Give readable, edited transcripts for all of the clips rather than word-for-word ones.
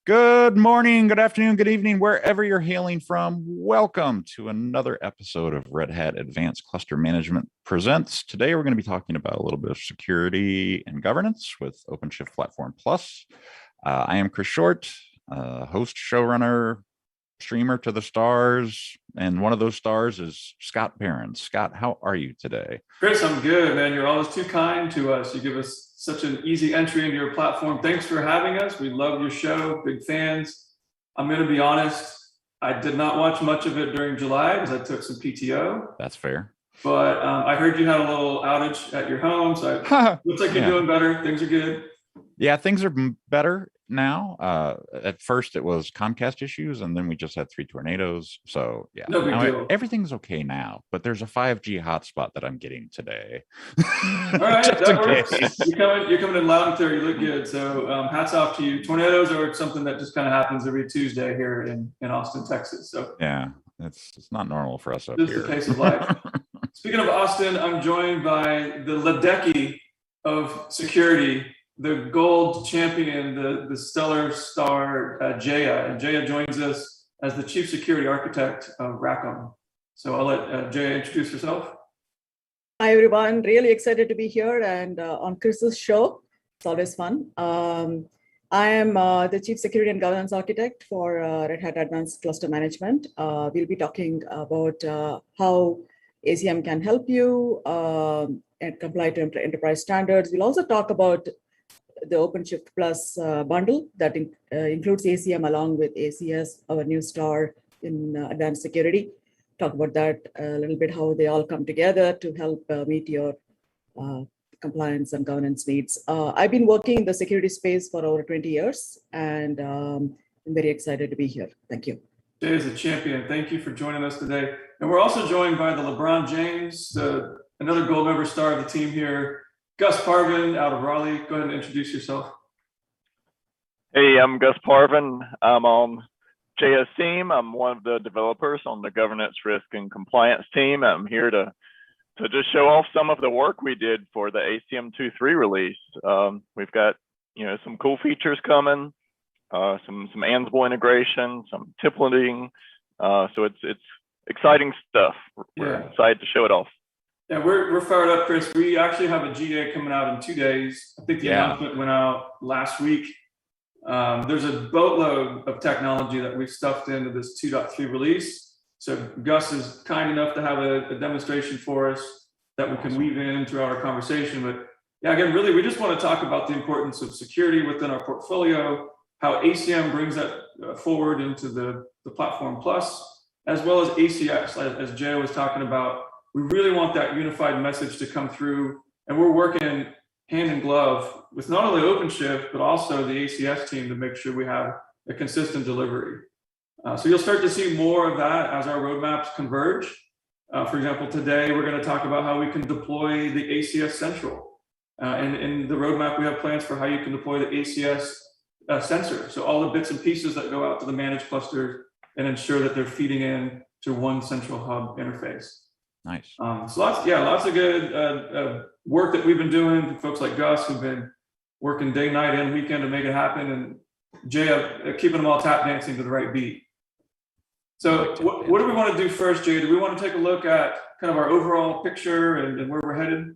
Good morning, good afternoon, good evening, wherever you're hailing from. Welcome to another episode of Red Hat Advanced Cluster Management Presents. Today, we're going to be talking about a little bit of security and governance with OpenShift Platform Plus. I am Chris Short, host, showrunner, streamer to the stars, and one of those stars is Scott Barron. Scott, how are you today? Chris, I'm good, man. You're always too kind to us. You give us such an easy entry into your platform. Thanks for having us. We love your show, big fans. I'm going to be honest, I did not watch much of it during July because I took some PTO. That's fair. But I heard you had a little outage at your home, so it looks like you're doing better. Things are good. Yeah, things are better now. At first it was Comcast issues, and then we just had 3 tornadoes. So yeah, no big deal. Everything's okay now, but there's a 5G hotspot that I'm getting today. All right, that works. You're coming in loud and clear. You look good. So hats off to you. Tornadoes are something that just kind of happens every Tuesday here in Austin, Texas. So yeah, it's not normal for us up here. This is the pace of life. Speaking of Austin, I'm joined by the Ledecky of security, the gold champion, the stellar star, Jaya. And Jaya joins us as the Chief Security Architect of RHACM. So I'll let Jaya introduce herself. Hi, everyone. Really excited to be here and on Chris's show. It's always fun. I am the Chief Security and Governance Architect for Red Hat Advanced Cluster Management. We'll be talking about how ACM can help you and comply to enterprise standards. We'll also talk about the OpenShift Plus bundle that includes ACM along with ACS, our new star in advanced security. Talk about that a little bit, how they all come together to help meet your compliance and governance needs. I've been working in the security space for over 20 years, and I'm very excited to be here. Thank you. Jay is a champion. Thank you for joining us today. And we're also joined by the LeBron James, another gold member star of the team here, Gus Parvin out of Raleigh. Go ahead and introduce yourself. Hey, I'm Gus Parvin. I'm on Jaya's team. I'm one of the developers on the governance, risk, and compliance team. I'm here to just show off some of the work we did for the ACM 2.3 release. We've got some cool features coming, some Ansible integration, some templating. So it's exciting stuff. We're excited to show it off. Yeah, we're fired up, Chris. We actually have a GA coming out in 2 days. I think the announcement went out last week. There's a boatload of technology that we've stuffed into this 2.3 release. So Gus is kind enough to have a demonstration for us that we can weave in throughout our conversation. But yeah, again, really, we just want to talk about the importance of security within our portfolio, how ACM brings that forward into the Platform Plus, as well as ACS, as Jay was talking about. We really want that unified message to come through, and we're working hand in glove with not only OpenShift, but also the ACS team to make sure we have a consistent delivery. So you'll start to see more of that as our roadmaps converge. For example, today we're going to talk about how we can deploy the ACS Central. And in the roadmap, we have plans for how you can deploy the ACS sensor. So all the bits and pieces that go out to the managed clusters and ensure that they're feeding in to one central hub interface. Nice. So lots of good work that we've been doing. Folks like Gus who've been working day, night, and weekend to make it happen, and Jay keeping them all tap dancing to the right beat. So what do we want to do first, Jay? Do we want to take a look at kind of our overall picture and where we're headed?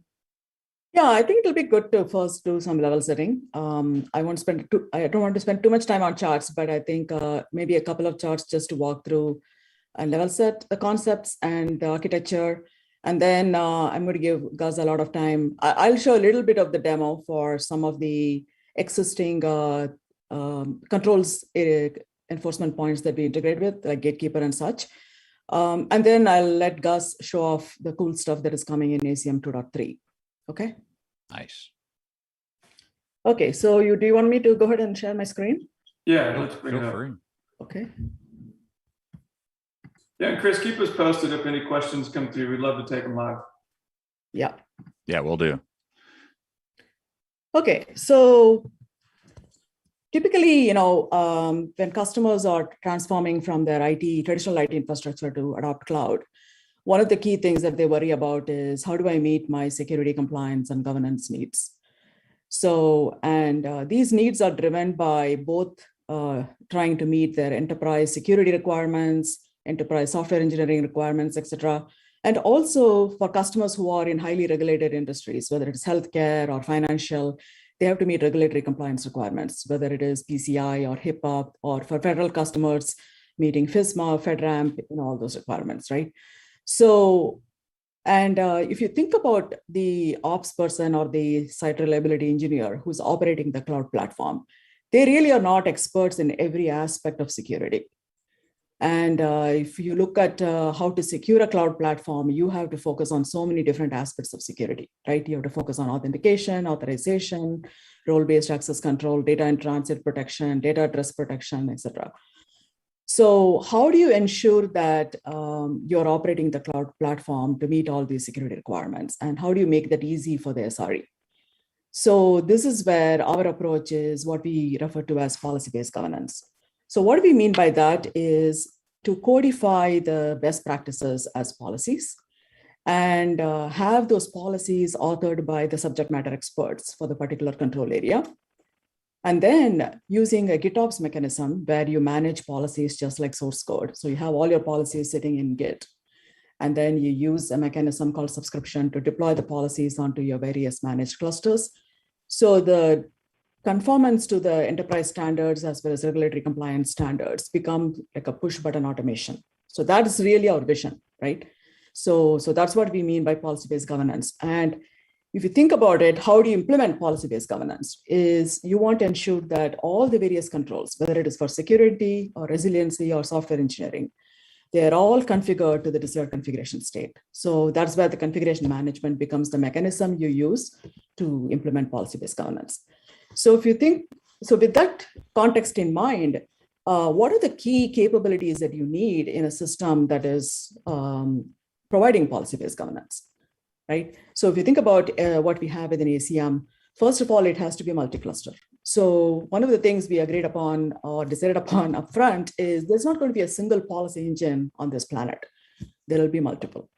Yeah, I think it'll be good to first do some level setting. I don't want to spend too much time on charts, but I think maybe a couple of charts just to walk through and level set the concepts and the architecture. And then I'm going to give Gus a lot of time. I'll show a little bit of the demo for some of the existing controls enforcement points that we integrate with, like Gatekeeper and such. And then I'll let Gus show off the cool stuff that is coming in ACM 2.3. Okay. Nice. Okay. So do you want me to go ahead and share my screen? Yeah, let's bring it up. Okay. Yeah, and Chris, keep us posted if any questions come through. We'd love to take them live. Yeah. Yeah, we'll do. Okay. So typically, when customers are transforming from their traditional IT infrastructure to adopt cloud, one of the key things that they worry about is how do I meet my security compliance and governance needs? So, and these needs are driven by both trying to meet their enterprise security requirements, enterprise software engineering requirements, etc. And also for customers who are in highly regulated industries, whether it's healthcare or financial, they have to meet regulatory compliance requirements, whether it is PCI or HIPAA, or for federal customers, meeting FISMA, FedRAMP, all those requirements, right? So, and if you think about the ops person or the site reliability engineer who's operating the cloud platform, they really are not experts in every aspect of security. And if you look at how to secure a cloud platform, you have to focus on so many different aspects of security, right? You have to focus on authentication, authorization, role-based access control, data in transit protection, data address protection, etc. So how do you ensure that you're operating the cloud platform to meet all these security requirements? And how do you make that easy for the SRE? So this is where our approach is what we refer to as policy-based governance. So what we mean by that is to codify the best practices as policies and have those policies authored by the subject matter experts for the particular control area. And then using a GitOps mechanism where you manage policies just like source code. So you have all your policies sitting in Git. And then you use a mechanism called subscription to deploy the policies onto your various managed clusters. So the conformance to the enterprise standards as well as regulatory compliance standards become like a push button automation. So that is really our vision, right? So that's what we mean by policy-based governance. And if you think about it, how do you implement policy-based governance is you want to ensure that all the various controls, whether it is for security or resiliency or software engineering, they're all configured to the desired configuration state. So that's where the configuration management becomes the mechanism you use to implement policy-based governance. So if you think, so with that context in mind, what are the key capabilities that you need in a system that is providing policy-based governance, right? So if you think about what we have within ACM, first of all, it has to be multi-cluster. So one of the things we agreed upon or decided upon upfront is there's not going to be a single policy engine on this planet. There will be multiple.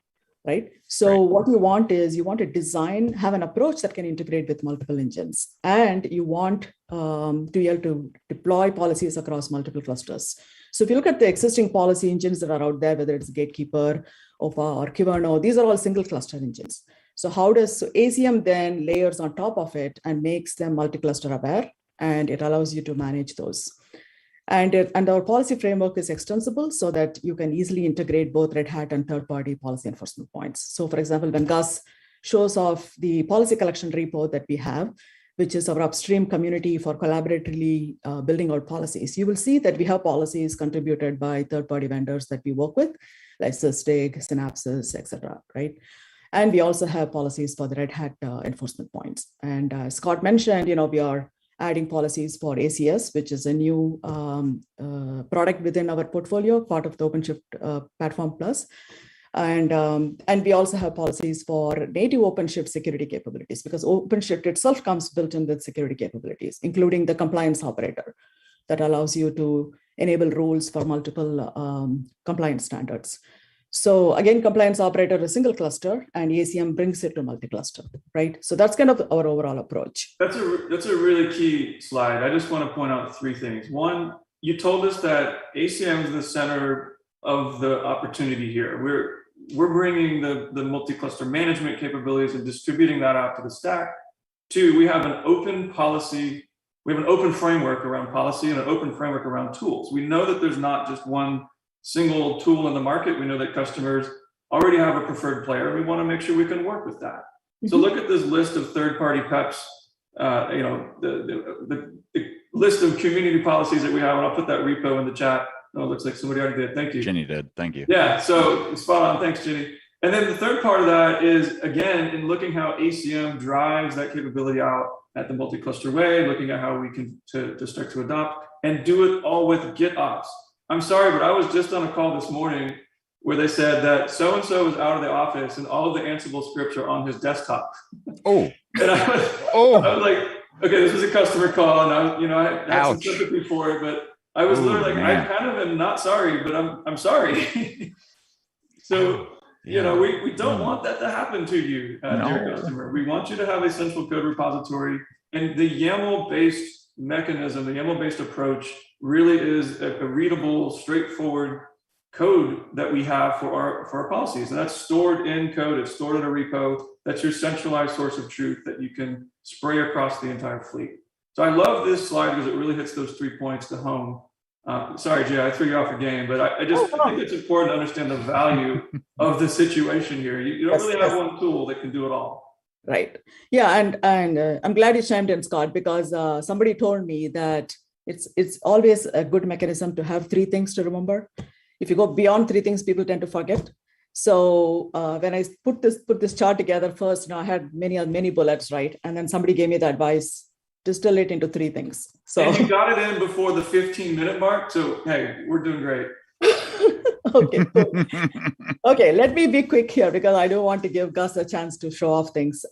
Right. So what you want is you want to design, have an approach that can integrate with multiple engines. And you want to be able to deploy policies across multiple clusters. So if you look at the existing policy engines that are out there, whether it's Gatekeeper, OPA, or Kyverno, these are all single cluster engines. So how does ACM then layers on top of it and makes them multi-cluster aware, and it allows you to manage those. And our policy framework is extensible so that you can easily integrate both Red Hat and third-party policy enforcement points. So for example, when Gus shows off the policy collection repo that we have, which is our upstream community for collaboratively building out policies, you will see that we have policies contributed by third-party vendors that we work with, like Sysdig, Synapses, et cetera, right? And we also have policies for the Red Hat enforcement points. And Scott mentioned, we are adding policies for ACS, which is a new product within our portfolio, part of the OpenShift Platform Plus. And we also have policies for native OpenShift security capabilities, because OpenShift itself comes built in with security capabilities, including the compliance operator that allows you to enable rules for multiple compliance standards. So again, compliance operator is single cluster, and ACM brings it to multi-cluster, right? So that's kind of our overall approach. That's a really key slide. I just want to point out three things. One, you told us that ACM is the center of the opportunity here. We're bringing the multi-cluster management capabilities and distributing that out to the stack. Two, we have an open policy. We have an open framework around policy and an open framework around tools. We know that there's not just one single tool in the market. We know that customers already have a preferred player. We want to make sure we can work with that. Mm-hmm. So look at this list of third-party PEPs, the list of community policies that we have, and I'll put that repo in the chat. Oh, it looks like somebody already did. Thank you. Jenny did. Thank you. Yeah, so spot on. Thanks, Jenny. And then the third part of that is, again, in looking how ACM drives that capability out at the multi-cluster way, looking at how we can to start to adopt and do it all with GitOps. I'm sorry, but I was just on a call this morning where they said that so-and-so is out of the office and all of the Ansible scripts are on his desktop. Oh. And I was like, okay, this was a customer call, and I had some sympathy for it, but I was literally like, man. I kind of am not sorry, but I'm sorry. So, we don't want that to happen to you, dear customer. We want you to have a central code repository, and the YAML-based mechanism, the YAML-based approach, really is a readable, straightforward code that we have for our policies. And that's stored in code, it's stored in a repo. That's your centralized source of truth that you can spray across the entire fleet. So I love this slide because it really hits those 3 points to home. Sorry, Jay, I threw you off a game, but I think it's important to understand the value of the situation here. You don't really have one tool that can do it all. Right. Yeah, and I'm glad you chimed in, Scott, because somebody told me that it's always a good mechanism to have 3 things to remember. If you go beyond 3 things, people tend to forget. So when I put this chart together first, I had many bullets, right? And then somebody gave me the advice, distill it into 3 things. So and you got it in before the 15-minute mark. So hey, we're doing great. Okay, cool. Okay, let me be quick here because I don't want to give Gus a chance to show off things.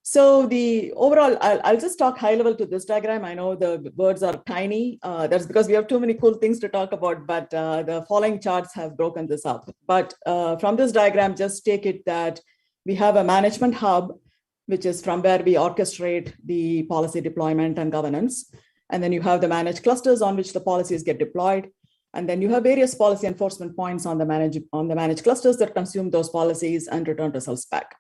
So the overall, I'll just talk high level to this diagram. I know the words are tiny. That's because we have too many cool things to talk about, but the following charts have broken this up. But from this diagram, just take it that we have a management hub, which is from where we orchestrate the policy deployment and governance. And then you have the managed clusters on which the policies get deployed. And then you have various policy enforcement points on the managed clusters that consume those policies and return results back.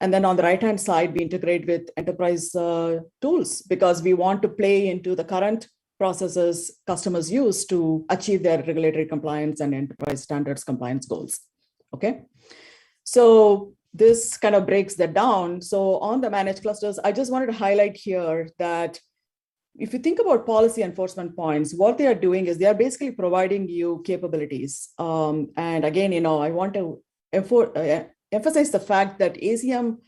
And then on the right-hand side, we integrate with enterprise tools because we want to play into the current processes customers use to achieve their regulatory compliance and enterprise standards compliance goals. Okay, so this kind of breaks that down. So on the managed clusters, I just wanted to highlight here that if you think about policy enforcement points, what they are doing is they are basically providing you capabilities. And again, I want to emphasize the fact that ACM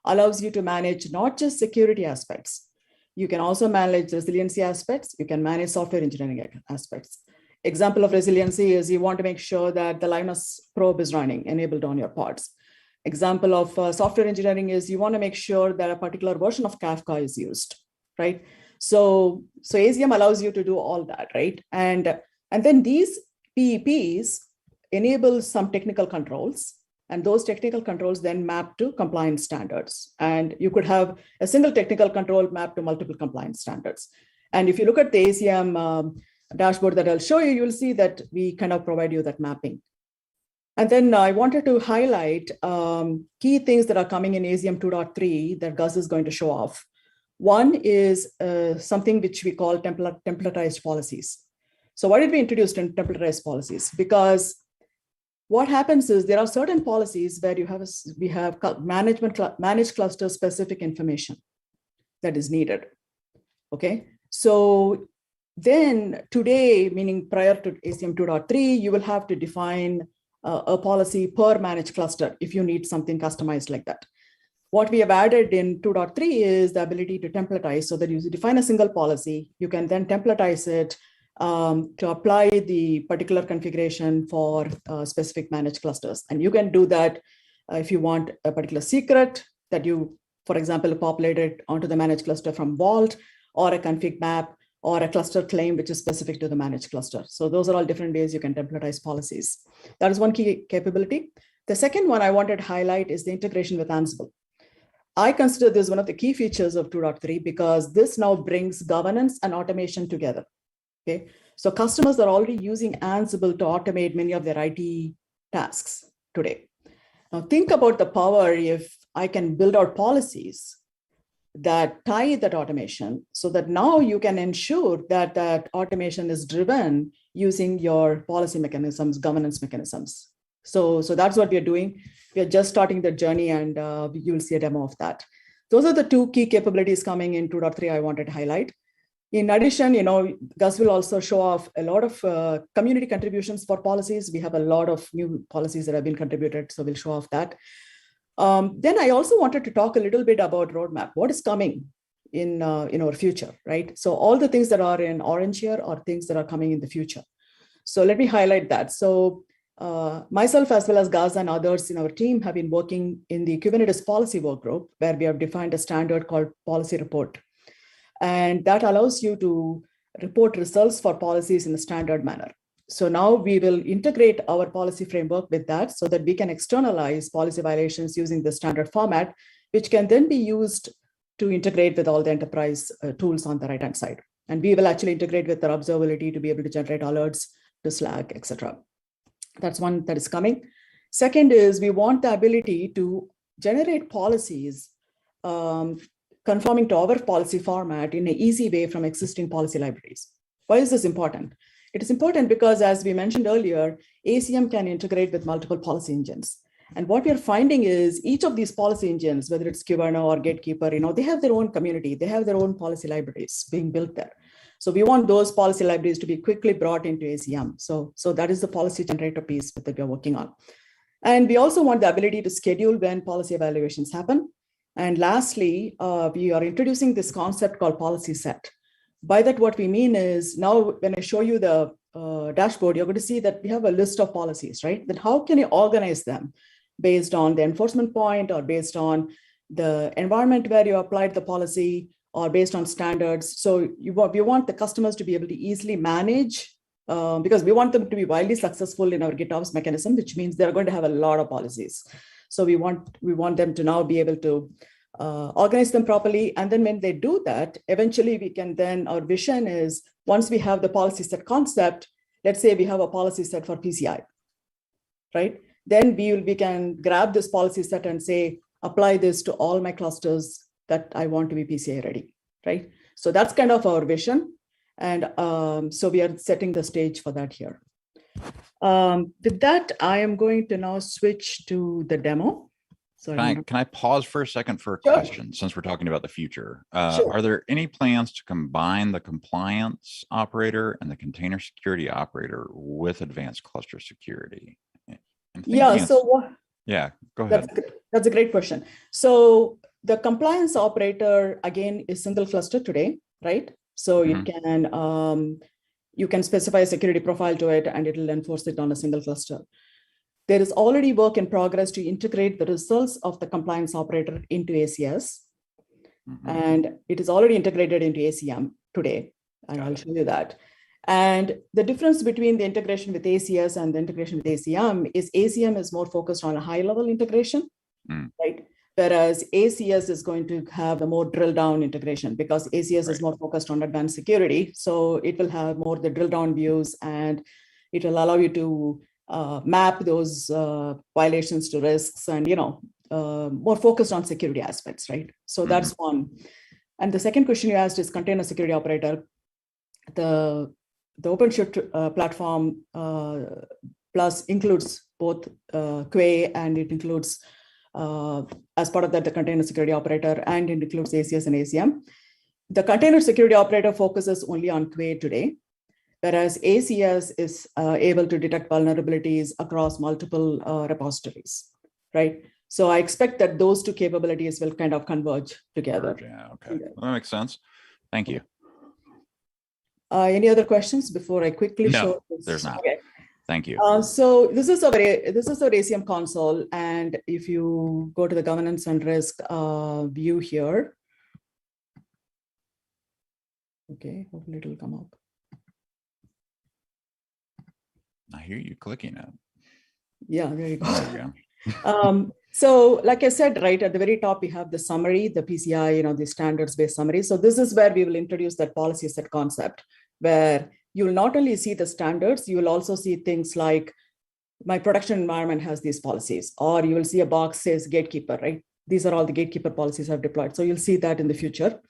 allows you to manage not just security aspects. You can also manage resiliency aspects. You can manage software engineering aspects. Example of resiliency is you want to make sure that the Linus probe is running, enabled on your pods. Example of software engineering is you want to make sure that a particular version of Kafka is used, right? So ACM allows you to do all that, right? And then these PEPs enable some technical controls, and those technical controls then map to compliance standards. And you could have a single technical control map to multiple compliance standards. And if you look at the ACM dashboard that I'll show you, you'll see that we kind of provide you that mapping. And then I wanted to highlight key things that are coming in ACM 2.3 that Gus is going to show off. One is something which we call templatized policies. So why did we introduce templatized policies? Because what happens is there are certain policies where we have managed cluster specific information that is needed. Okay, so then today, meaning prior to ACM 2.3, you will have to define a policy per managed cluster if you need something customized like that. What we have added in 2.3 is the ability to templatize so that you define a single policy. You can then templatize it to apply the particular configuration for specific managed clusters. And you can do that if you want a particular secret that you, for example, populate it onto the managed cluster from Vault, or a config map, or a cluster claim, which is specific to the managed cluster. So those are all different ways you can templatize policies. That is one key capability. The second one I wanted to highlight is the integration with Ansible. I consider this one of the key features of 2.3 because this now brings governance and automation together. Okay, so customers are already using Ansible to automate many of their IT tasks today. Now think about the power if I can build out policies that tie that automation so that now you can ensure that that automation is driven using your policy mechanisms, governance mechanisms. So that's what we are doing. We are just starting the journey, and you will see a demo of that. Those are the 2 key capabilities coming in 2.3 I wanted to highlight. In addition, Gus will also show off a lot of community contributions for policies. We have a lot of new policies that have been contributed, so we'll show off that. Then I also wanted to talk a little bit about roadmap. What is coming in our future, right? So all the things that are in orange here are things that are coming in the future. So let me highlight that. So myself, as well as Gus and others in our team, have been working in the Kubernetes policy work group, where we have defined a standard called policy report. And that allows you to report results for policies in a standard manner. So now we will integrate our policy framework with that so that we can externalize policy violations using the standard format, which can then be used to integrate with all the enterprise tools on the right-hand side. And we will actually integrate with our observability to be able to generate alerts to Slack, etc. That's one that is coming. Second is we want the ability to generate policies conforming to our policy format in an easy way from existing policy libraries. Why is this important? It is important because, as we mentioned earlier, ACM can integrate with multiple policy engines. And what we are finding is each of these policy engines, whether it's Kyverno or Gatekeeper, they have their own community, they have their own policy libraries being built there. So we want those policy libraries to be quickly brought into ACM. So that is the policy generator piece that we are working on. And we also want the ability to schedule when policy evaluations happen. And lastly, we are introducing this concept called policy set. By that, what we mean is now when I show you the dashboard, you're going to see that we have a list of policies, right? Then how can you organize them based on the enforcement point or based on the environment where you applied the policy or based on standards? So we want the customers to be able to easily manage because we want them to be wildly successful in our GitOps mechanism, which means they're going to have a lot of policies. So we want them to now be able to organize them properly. And then when they do that, eventually we can then, our vision is once we have the policy set concept, let's say we have a policy set for PCI, right? Then we can grab this policy set and say, apply this to all my clusters that I want to be PCI ready, right? So that's kind of our vision. And so we are setting the stage for that here. With that, I am going to now switch to the demo. So can I pause for a second for a question, since we're talking about the future? Sure. Are there any plans to combine the compliance operator and the container security operator with advanced cluster security? Yeah, yeah, go ahead. That's a great question. So the compliance operator, again, is single cluster today, right? So it can, you can specify a security profile to it and it will enforce it on a single cluster. There is already work in progress to integrate the results of the compliance operator into ACS. And it is already integrated into ACM today. And I'll show you that. And the difference between the integration with ACS and the integration with ACM is more focused on a high-level integration, right? Whereas ACS is going to have a more drill-down integration because ACS is more focused on advanced security. So it will have more the drill-down views and it will allow you to map those violations to risks and, more focused on security aspects, right? So that's one. And the second question you asked is container security operator. The OpenShift platform plus includes both QA and it includes, as part of that, the container security operator, and it includes ACS and ACM. The container security operator focuses only on QA today, whereas ACS is able to detect vulnerabilities across multiple repositories, right? So I expect that those two capabilities will kind of converge together. Yeah, okay. Well, that makes sense. Thank you. Any other questions before I quickly show this? There's not. Okay. Thank you. So this is our Acm Console, and if you go to the governance and risk view here, okay, hopefully it will come up. I hear you clicking it. Yeah, there you go. There you go. So like I said, right at the very top, we have the summary, the PCI, the standards-based summary. So this is where we will introduce that policy set concept, where you will not only see the standards, you will also see things like my production environment has these policies, or you will see a box says Gatekeeper, right? These are all the Gatekeeper policies I've deployed. So you'll see that in the future.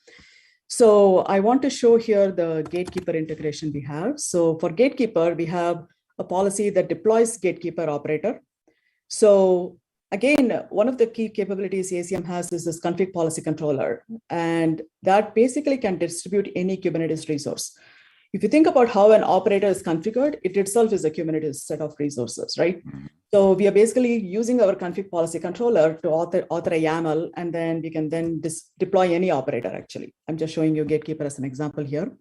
So I want to show here the Gatekeeper integration we have. So for Gatekeeper, we have a policy that deploys Gatekeeper operator. So again, one of the key capabilities ACM has is this config policy controller, and that basically can distribute any Kubernetes resource. If you think about how an operator is configured, it itself is a Kubernetes set of resources, right? So we are basically using our config policy controller to author a YAML, and then we can then deploy any operator, actually. I'm just showing you Gatekeeper as an example here.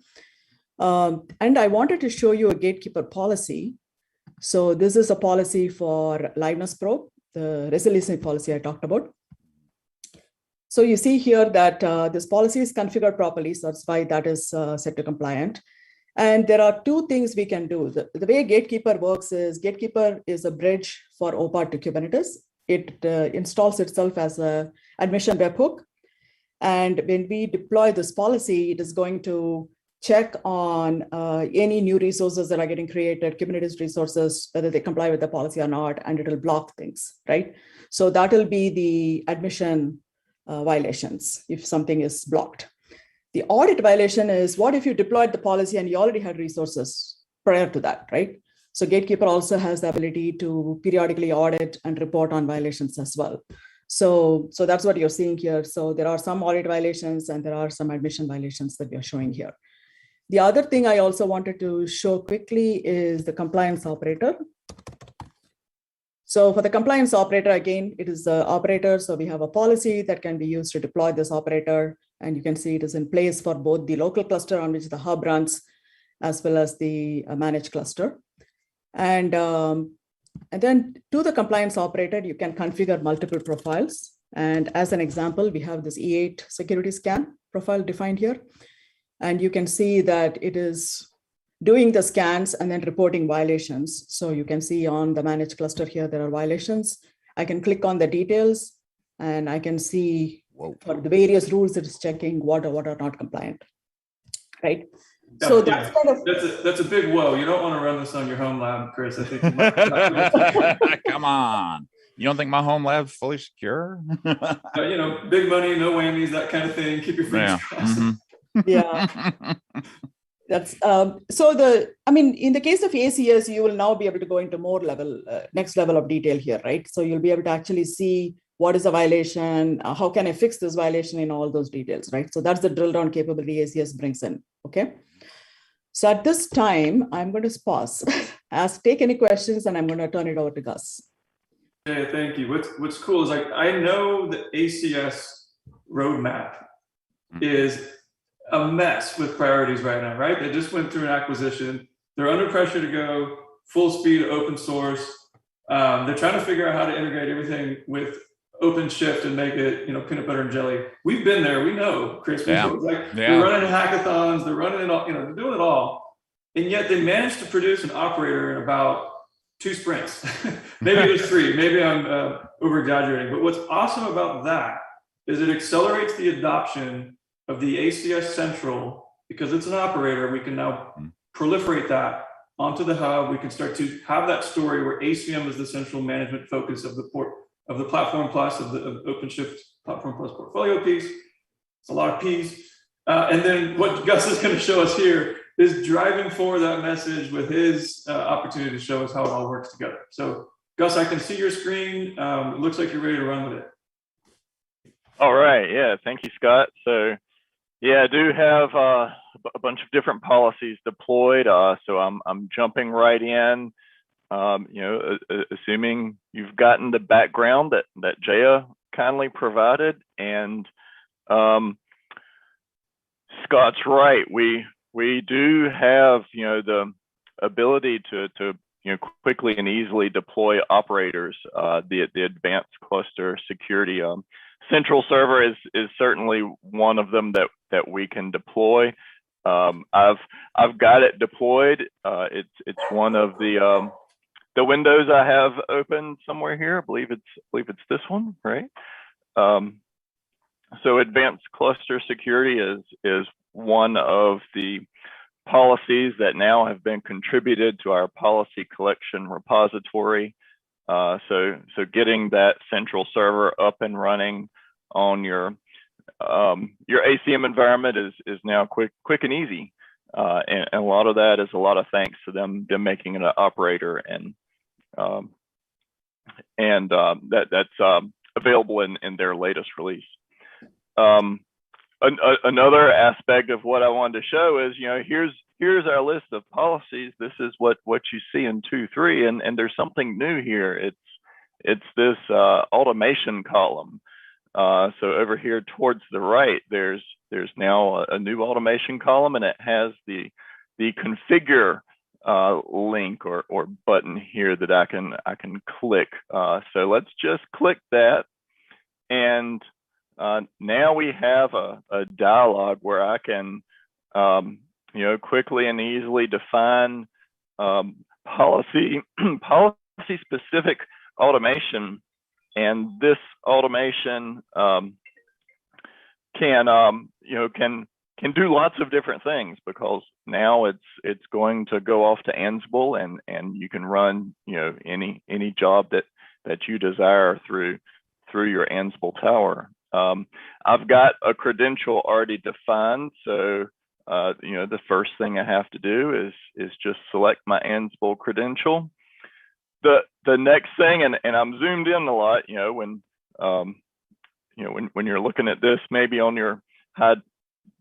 And I wanted to show you a Gatekeeper policy. So this is a policy for liveness probe, the resiliency policy I talked about. So you see here that this policy is configured properly. So that's why that is set to compliant. And there are two things we can do. The way Gatekeeper works is Gatekeeper is a bridge for OPAR to Kubernetes. It installs itself as an admission webhook. And when we deploy this policy, it is going to check on any new resources that are getting created, Kubernetes resources, whether they comply with the policy or not, and it will block things, right? So that will be the admission violations if something is blocked. The audit violation is what if you deployed the policy and you already had resources prior to that, right? So Gatekeeper also has the ability to periodically audit and report on violations as well. So that's what you're seeing here. So there are some audit violations and there are some admission violations that we are showing here. The other thing I also wanted to show quickly is the compliance operator. So for the compliance operator, again, it is the operator. So we have a policy that can be used to deploy this operator. And you can see it is in place for both the local cluster on which the hub runs, as well as the managed cluster. And then to the compliance operator, you can configure multiple profiles. And as an example, we have this E8 security scan profile defined here. And you can see that it is doing the scans and then reporting violations. So you can see on the managed cluster here, there are violations. I can click on the details and I can see for the various rules it is checking what are not compliant, right? Yeah, so that's kind of that's a big whoa. You don't want to run this on your home lab, Chris. I think you might come on. You don't think my home lab's fully secure? you know, big money, no whammies, that kind of thing. Keep your fingers crossed. Yeah. That's in the case of ACS, you will now be able to go into more next level of detail here, right? So you'll be able to actually see what is a violation, how can I fix this violation in all those details, right? So that's the drill down capability ACS brings in, okay? So at this time, I'm going to pause, take any questions, and I'm going to turn it over to Gus. Yeah, thank you. What's cool is I know the ACS roadmap is a mess with priorities right now, right? They just went through an acquisition. They're under pressure to go full speed open source. They're trying to figure out how to integrate everything with OpenShift and make it, peanut butter and jelly. We've been there. We know, Chris. They're running hackathons. They're running it all. They're doing it all, and yet they managed to produce an operator in about 2 sprints. Maybe it was 3. Maybe I'm over exaggerating. But what's awesome about that is it accelerates the adoption of the ACS Central because it's an operator. We can now proliferate that onto the hub. We can start to have that story where ACM is the central management focus of the platform plus of OpenShift platform plus portfolio piece. It's a lot of P's. And then what Gus is going to show us here is driving forward that message with his opportunity to show us how it all works together. So Gus, I can see your screen. It looks like you're ready to run with it. All right. Yeah. Thank you, Scott. So yeah, I do have a bunch of different policies deployed. So I'm jumping right in. Assuming you've gotten the background that Jaya kindly provided, and Scott's right. We do have the ability to quickly and easily deploy operators. The advanced cluster security central server is certainly one of them that we can deploy. I've got it deployed. It's one of the windows I have open somewhere here. I believe it's this one, right? So advanced cluster security is one of the policies that now have been contributed to our policy collection repository. So getting that central server up and running on your ACM environment is now quick and easy. And a lot of that is a lot of thanks to them making it an operator, and that's available in their latest release. Another aspect of what I wanted to show is, here's our list of policies. This is what you see in 2.3, and there's something new here. It's this automation column. So over here towards the right, there's now a new automation column, and it has the configure link or button here that I can click. So let's just click that, and now we have a dialog where I can quickly and easily define policy specific automation, and this automation can can do lots of different things, because now it's going to go off to Ansible, and you can run, you know, any job that you desire through your Ansible tower. I've got a credential already defined, so you know, the first thing I have to do is just select my Ansible credential. The next thing, and I'm zoomed in a lot, you know, when you're looking at this, maybe on your high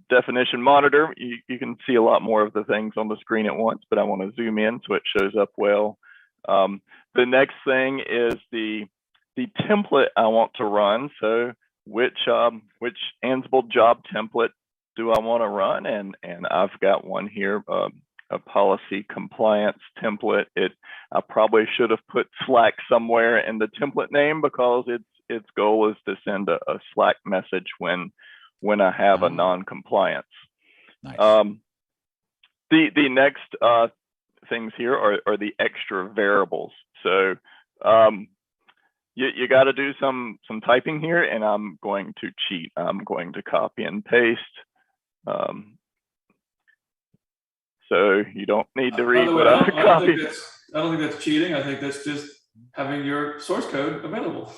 definition monitor, you can see a lot more of the things on the screen at once, but I want to zoom in so it shows up well. The next thing is the template I want to run. So which Ansible job template do I want to run? And I've got one here, a policy compliance template. I probably should have put Slack somewhere in the template name, because its goal is to send a Slack message when I have a non-compliance. Nice. The next things here are the extra variables. So you got to do some typing here, and I'm going to cheat. I'm going to copy and paste. So you don't need to read what I copied. I don't think that's cheating. I think that's just having your source code available.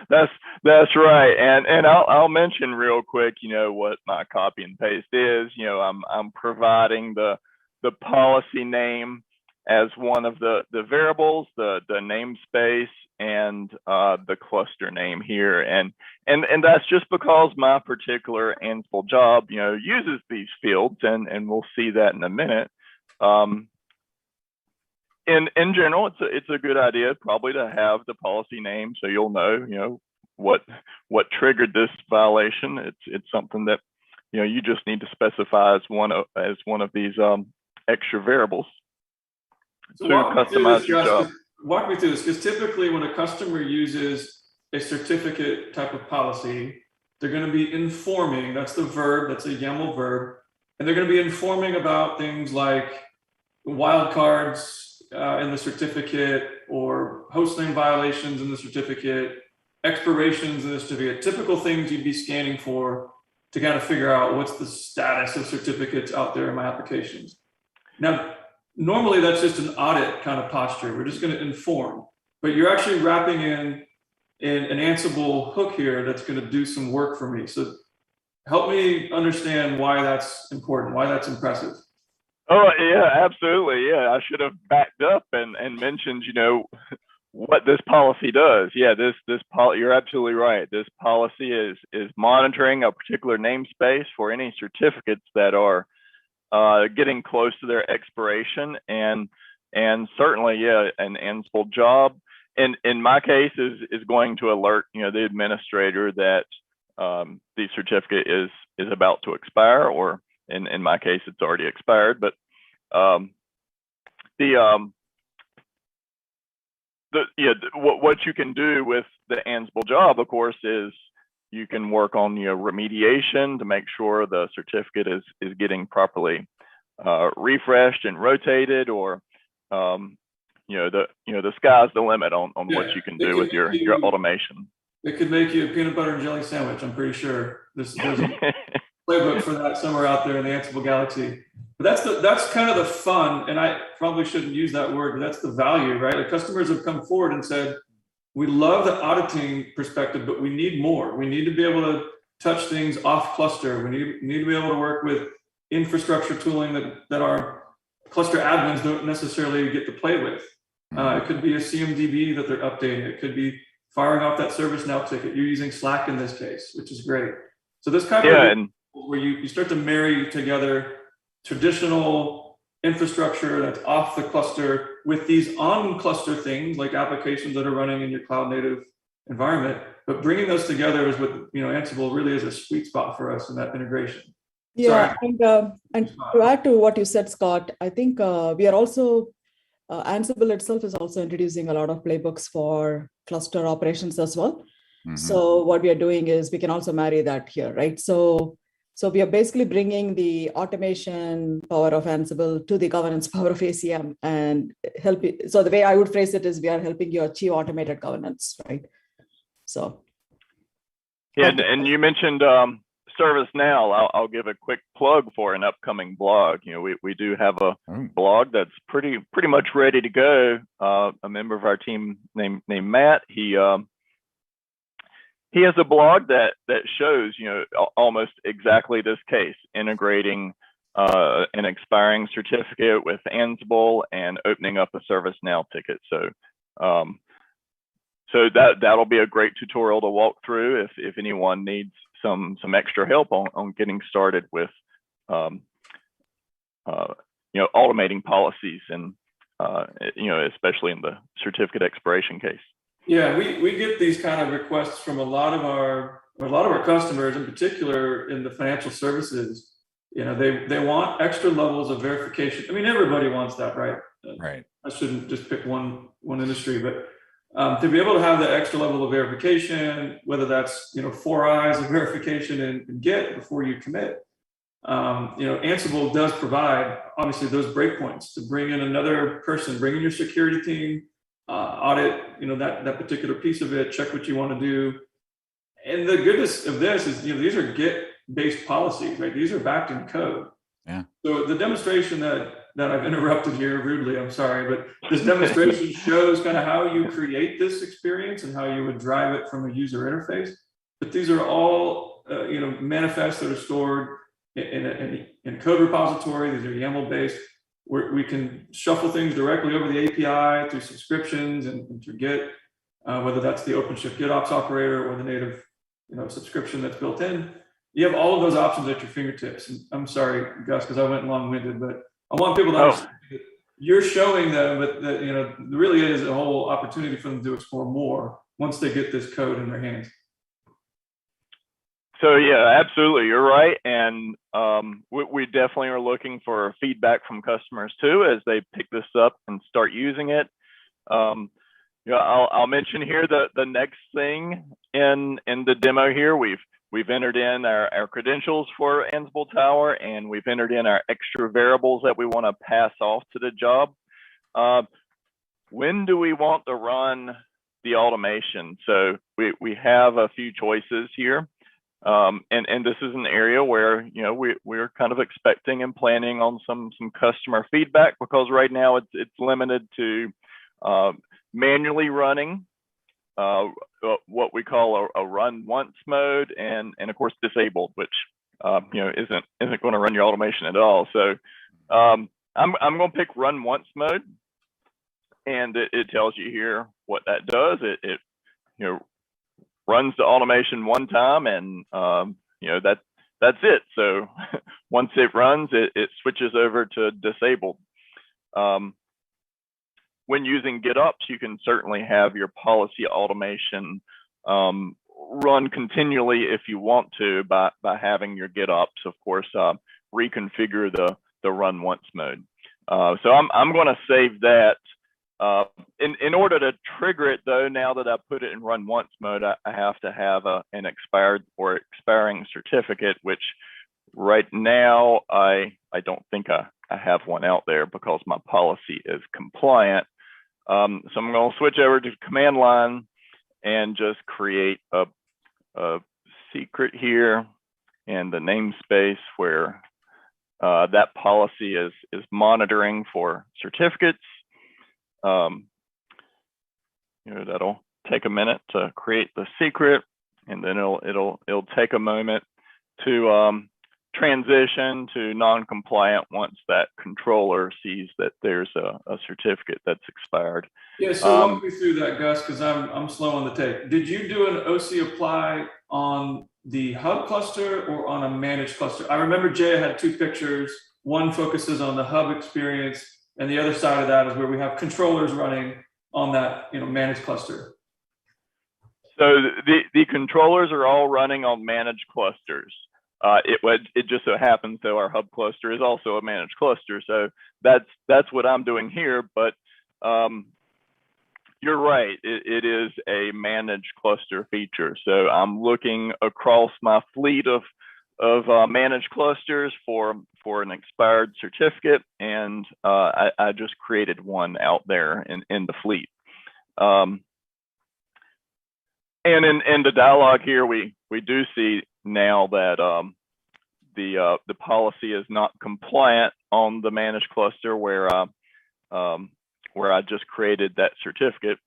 That's right. And I'll mention real quick, you know, what my copy and paste is. You know, I'm providing the policy name as one of the variables, the namespace, and the cluster name here, and that's just because my particular Ansible job, you know, uses these fields, and we'll see that in a minute. In general, it's a good idea probably to have the policy name, so you'll know, you know, what triggered this violation. It's something that, you know, you just need to specify as one of these extra variables. So customize your job. Walk me through this, because typically when a customer uses a certificate type of policy, they're going to be informing, that's the verb, that's a YAML verb, and they're going to be informing about things like wildcards in the certificate, or hostname violations in the certificate, expirations in the certificate, typical things you'd be scanning for to kind of figure out what's the status of certificates out there in my applications. Now, normally that's just an audit kind of posture. We're just going to inform, but you're actually wrapping in an Ansible hook here that's going to do some work for me. So help me understand why that's important, why that's impressive. Oh yeah, absolutely. Yeah, I should have backed up and mentioned, you know, what this policy does. Yeah, you're absolutely right. This policy is monitoring a particular namespace for any certificates that are getting close to their expiration, and certainly, yeah, an Ansible job, in my case, is going to alert, you know, the administrator that the certificate is about to expire, or in my case, it's already expired. But what you can do with the Ansible job, of course, is you can work on, you know, remediation to make sure the certificate is getting properly refreshed and rotated, or the sky's the limit on what you can do with your automation. It could make you a peanut butter and jelly sandwich. I'm pretty sure there's a playbook for that somewhere out there in the Ansible galaxy. But that's kind of the fun, and I probably shouldn't use that word, but that's the value, right? The customers have come forward and said, we love the auditing perspective, but we need more. We need to be able to touch things off cluster. We need to be able to work with infrastructure tooling that our cluster admins don't necessarily get to play with. It could be a CMDB that they're updating. It could be firing off that ServiceNow ticket. You're using Slack in this case, which is great. So this kind of where you start to marry together traditional infrastructure that's off the cluster with these on cluster things like applications that are running in your cloud native environment, but bringing those together is what, you know, Ansible really is a sweet spot for us in that integration. Yeah, and to add to what you said, Scott, I think we are also, Ansible itself is also introducing a lot of playbooks for cluster operations as well. Mm-hmm. So what we are doing is we can also marry that here, right? So we are basically bringing the automation power of Ansible to the governance power of ACM and help you. So the way I would phrase it is we are helping you achieve automated governance, right? So. Yeah, and you mentioned ServiceNow, I'll give a quick plug for an upcoming blog. We do have a blog that's pretty much ready to go. A member of our team named Matt, he has a blog that shows almost exactly this case, integrating an expiring certificate with Ansible and opening up a ServiceNow ticket. So that'll be a great tutorial to walk through if anyone needs some extra help on getting started with automating policies, and especially in the certificate expiration case. Yeah, we get these kind of requests from a lot of our customers, in particular in the financial services. They want extra levels of verification. I mean, everybody wants that, right? Right. I shouldn't just pick one industry, but to be able to have the extra level of verification, whether that's 4 eyes of verification in Git before you commit. Ansible does provide obviously those breakpoints to bring in another person, bring in your security team, audit that particular piece of it, check what you want to do. And the goodness of this is these are Git-based policies, right? These are backed in code. Yeah. So the demonstration that I've interrupted here rudely, I'm sorry, but this demonstration shows kind of how you create this experience and how you would drive it from a user interface. But these are all manifests that are stored in a code repository. These are YAML-based, where we can shuffle things directly over the API through subscriptions and through Git, whether that's the OpenShift GitOps operator or the native subscription that's built in. You have all of those options at your fingertips. And I'm sorry, Gus, because I went long-winded, but I want people to understand that you're showing them, but that there really is a whole opportunity for them to explore more once they get this code in their hands. So yeah, absolutely, you're right, and we definitely are looking for feedback from customers too as they pick this up and start using it. I'll mention here the next thing in the demo here. We've entered in our credentials for Ansible Tower, and we've entered in our extra variables that we want to pass off to the job. When do we want to run the automation? So we have a few choices here. And this is an area where we're kind of expecting and planning on some customer feedback, because right now it's limited to manually running what we call a run once mode, and of course disabled, which isn't going to run your automation at all. So I'm going to pick run once mode, and it tells you here what that does. It runs the automation one time, and that's it. So once it runs, it switches over to disabled. When using GitOps, you can certainly have your policy automation run continually if you want to by having your GitOps, of course, reconfigure the run once mode. So I'm going to save that. In order to trigger it, though, now that I put it in run once mode, I have to have an expired or expiring certificate, which right now I don't think I have one out there because my policy is compliant. So I'm going to switch over to command line and just create a secret here in the namespace where that policy is monitoring for certificates. That'll take a minute to create the secret, and then it'll take a moment to transition to non-compliant once that controller sees that there's a certificate that's expired. Yeah, so walk me through that, Gus, because I'm slow on the tape. Did you do an OC apply on the hub cluster or on a managed cluster? I remember Jay had two pictures. One focuses on the hub experience, and the other side of that is where we have controllers running on that managed cluster. So the controllers are all running on managed clusters. It just so happens though our hub cluster is also a managed cluster. So that's what I'm doing here. But you're right, it is a managed cluster feature. So I'm looking across my fleet of managed clusters for an expired certificate, and I just created one out there in the fleet. And in the dialog here, we do see now that the policy is not compliant on the managed cluster where I just created that certificate,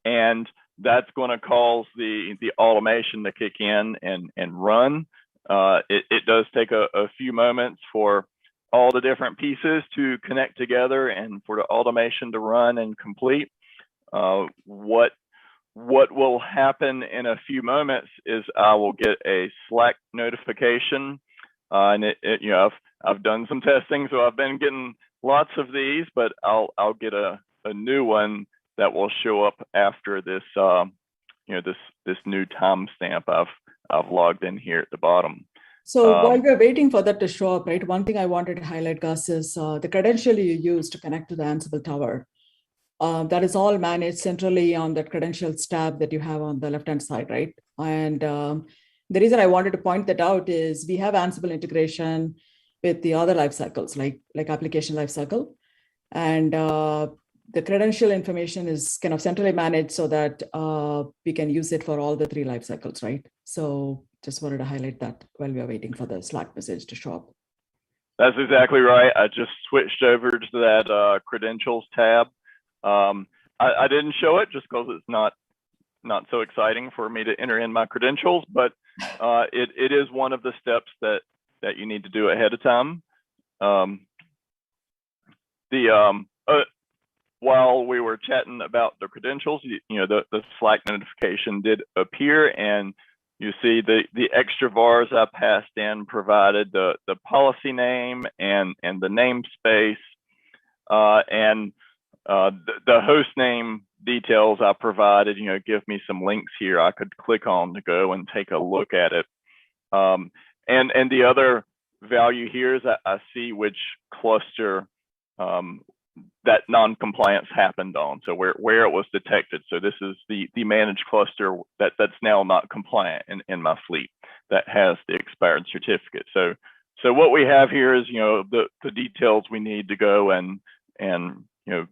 and that's going to cause the automation to kick in and run. It does take a few moments for all the different pieces to connect together and for the automation to run and complete. What will happen in a few moments is I will get a Slack notification, and you know, I've done some testing, so I've been getting lots of these, but I'll get a new one that will show up after this you know, this new timestamp I've logged in here at the bottom. So while we're waiting for that to show up, right, one thing I wanted to highlight, Gus, is the credential you use to connect to the Ansible tower. That is all managed centrally on that credentials tab that you have on the left-hand side, right? And the reason I wanted to point that out is we have Ansible integration with the other life cycles, like application lifecycle. And the credential information is kind of centrally managed so that we can use it for all the 3 life cycles, right? So just wanted to highlight that while we are waiting for the Slack message to show up. That's exactly right. I just switched over to that credentials tab. I didn't show it just because it's not so exciting for me to enter in my credentials, but it is one of the steps that you need to do ahead of time. While we were chatting about the credentials, you know, the Slack notification did appear, and you see the extra vars I passed in provided the policy name and the namespace, and the host name details I provided, you know, give me some links here I could click on to go and take a look at it. And the other value here is that I see which cluster that non-compliance happened on, so where it was detected. So this is the managed cluster that's now not compliant in my fleet that has the expired certificate. So what we have here is, you know, the details we need to go and you know,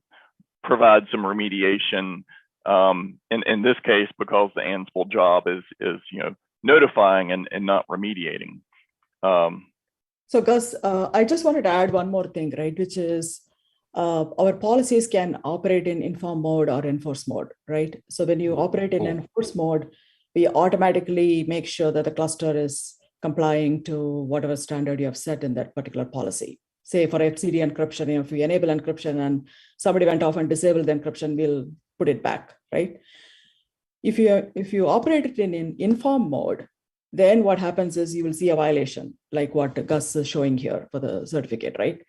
provide some remediation. In this case, because the Ansible job is you know, notifying and not remediating. So Gus, I just wanted to add one more thing, right, which is our policies can operate in inform mode or enforce mode, right? So when you operate in enforce mode, we automatically make sure that the cluster is complying to whatever standard you have set in that particular policy. Say for FCD encryption, you know, if we enable encryption and somebody went off and disabled the encryption, we'll put it back, right? If you operate it in inform mode, then what happens is you will see a violation, like what Gus is showing here for the certificate, right?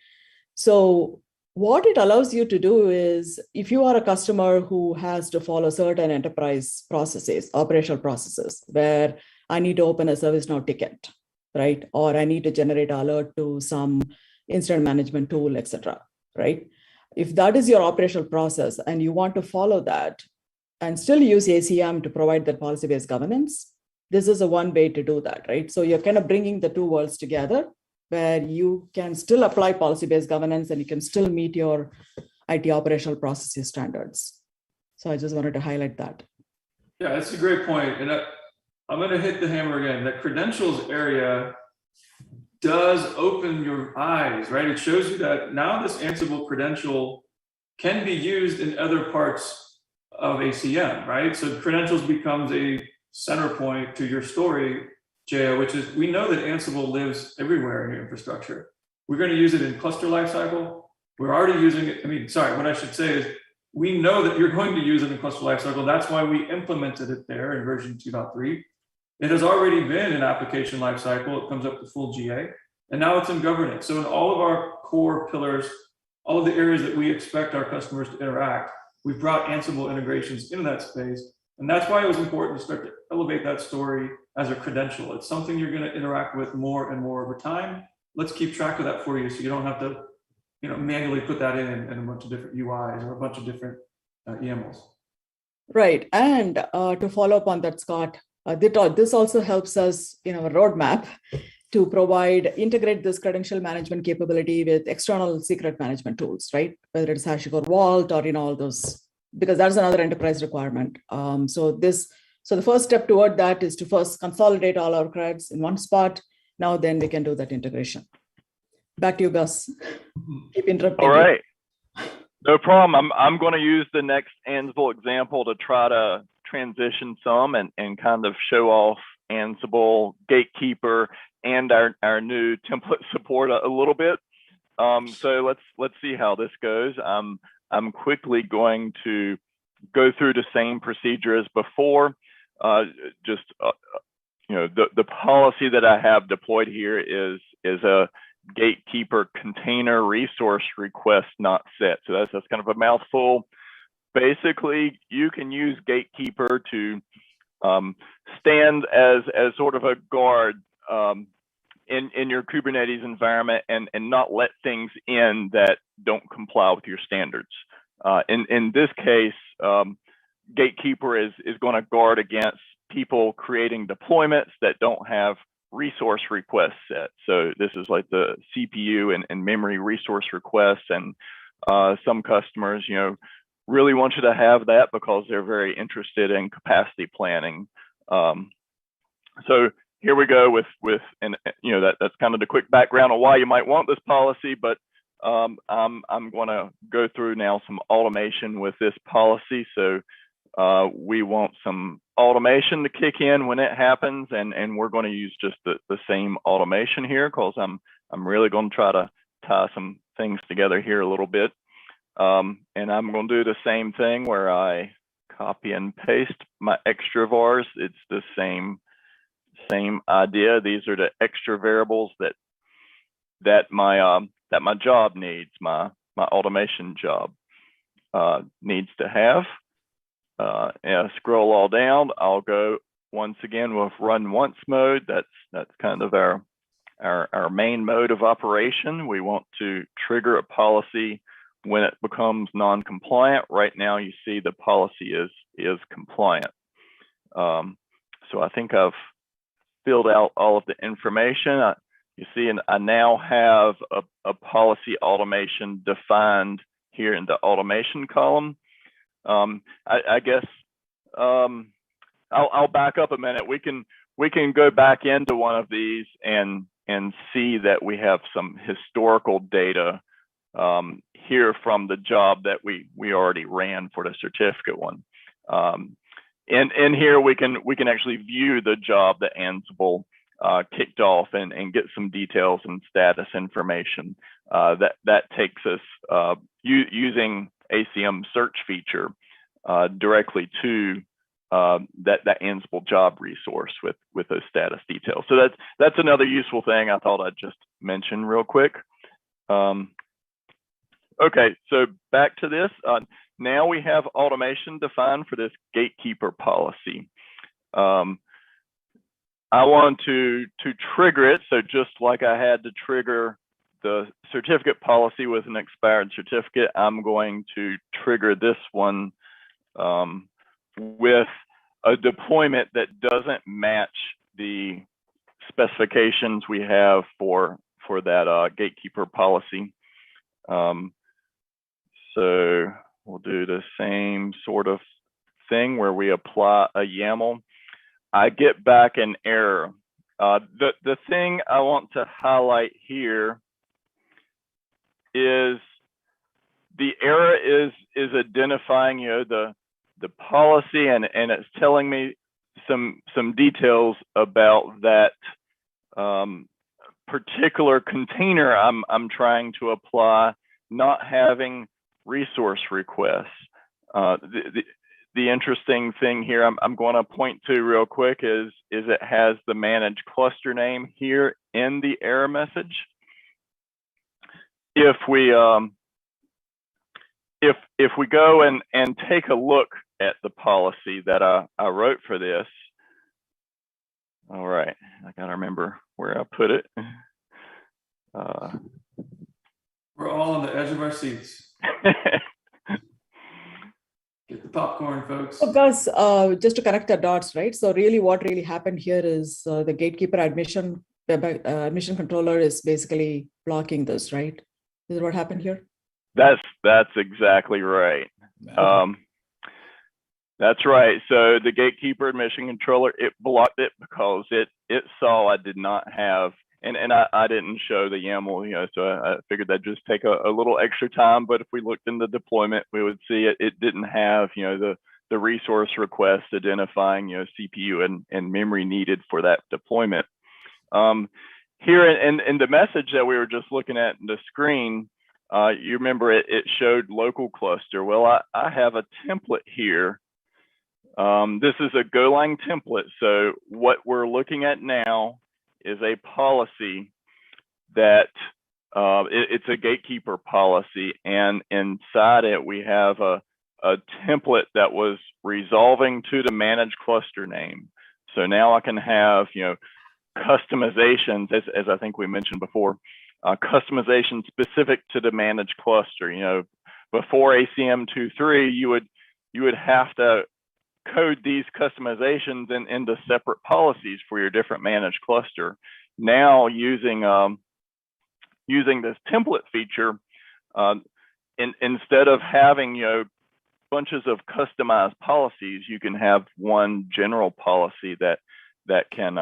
So what it allows you to do is, if you are a customer who has to follow certain enterprise processes, operational processes, where I need to open a ServiceNow ticket, right? Or I need to generate an alert to some incident management tool, etc., right? If that is your operational process and you want to follow that and still use ACM to provide that policy-based governance, this is a one way to do that, right? So you're kind of bringing the 2 worlds together, where you can still apply policy-based governance and you can still meet your IT operational processes standards. So I just wanted to highlight that. Yeah, that's a great point. And I'm going to hit the hammer again. The credentials area does open your eyes, right? It shows you that now this Ansible credential can be used in other parts of ACM, right? So credentials becomes a center point to your story, Jaya, which is, we know that Ansible lives everywhere in your infrastructure. We're going to use it in Cluster Lifecycle. We're already using it. I mean, sorry, what I should say is, we know that you're going to use it in Cluster Lifecycle. That's why we implemented it there in version 2.3. It has already been in Application Lifecycle. It comes up to full GA. And now it's in governance. So in all of our core pillars, all of the areas that we expect our customers to interact, we've brought Ansible integrations into that space. And that's why it was important to start to elevate that story as a credential. It's something you're going to interact with more and more over time. Let's keep track of that for you, so you don't have to, you know, manually put that in a bunch of different UIs or a bunch of different YAMLs. Right. And to follow up on that, Scott, this also helps us in our roadmap to integrate this credential management capability with external secret management tools, right? Whether it's HashiCorp Vault or, you know, all those, because that's another enterprise requirement. So So the first step toward that is to first consolidate all our creds in one spot. Now then we can do that integration. Back to you, Gus. Keep interrupting. All right. No problem. I'm going to use the next Ansible example to try to transition some and kind of show off Ansible, Gatekeeper, and our new template support a little bit. So let's see how this goes. I'm quickly going to go through the same procedure as before. The policy that I have deployed here is a Gatekeeper container resource request not set. So that's kind of a mouthful. Basically, you can use Gatekeeper to stand as sort of a guard in your Kubernetes environment and not let things in that don't comply with your standards. In this case, Gatekeeper is going to guard against people creating deployments that don't have resource requests set. So this is like the CPU and memory resource requests, and some customers, really want you to have that because they're very interested in capacity planning. So here we go with that's kind of the quick background on why you might want this policy, but I'm going to go through now some automation with this policy. So we want some automation to kick in when it happens, and we're going to use just the same automation here because I'm really going to try to tie some things together here a little bit. And I'm going to do the same thing where I copy and paste my extra vars. It's the same idea. These are the extra variables that my job needs, my automation job needs to have. And I scroll all down. I'll go once again with run once mode. That's kind of our main mode of operation. We want to trigger a policy when it becomes non-compliant. Right now, you see the policy is compliant. So I think I've filled out all of the information. You see, and I now have a policy automation defined here in the automation column. I guess I'll back up a minute. We can go back into one of these and see that we have some historical data here from the job that we already ran for the certificate one. And here we can actually view the job that Ansible kicked off and get some details and status information. That takes us using Acm search feature directly to that Ansible job resource with those status details. So that's another useful thing I thought I'd just mention real quick. Okay, so back to this. Now we have automation defined for this Gatekeeper policy. I want to trigger it. So just like I had to trigger the certificate policy with an expired certificate, I'm going to trigger this one with a deployment that doesn't match the specifications we have for that Gatekeeper policy. So we'll do the same sort of thing where we apply a YAML. I get back an error. The thing I want to highlight here is the error is identifying the policy and it's telling me some details about that particular container I'm trying to apply not having resource requests. The interesting thing here I'm going to point to real quick is it has the managed cluster name here in the error message. If we go and take a look at the policy that I wrote for this, all right, I gotta remember where I put it. We're all on the edge of our seats. Get the popcorn, folks. So Gus, just to connect the dots, right? So really what really happened here is the Gatekeeper admission controller is basically blocking this, right? Is that what happened here? That's exactly right. That's right. So the Gatekeeper admission controller, it blocked it because it saw I did not have, and I didn't show the YAML, so I figured that'd just take a little extra time. But if we looked in the deployment, we would see it didn't have, the resource request identifying, CPU and memory needed for that deployment. Here in the message that we were just looking at in the screen, you remember it showed local cluster. Well, I have a template here. This is a Golang template. So what we're looking at now is a policy that it's a gatekeeper policy, and inside it we have a template that was resolving to the managed cluster name. So now I can have customizations, as I think we mentioned before, customization specific to the managed cluster. Before ACM 2.3, you would have to code these customizations into separate policies for your different managed cluster. Now, using this template feature, instead of having bunches of customized policies, you can have one general policy that can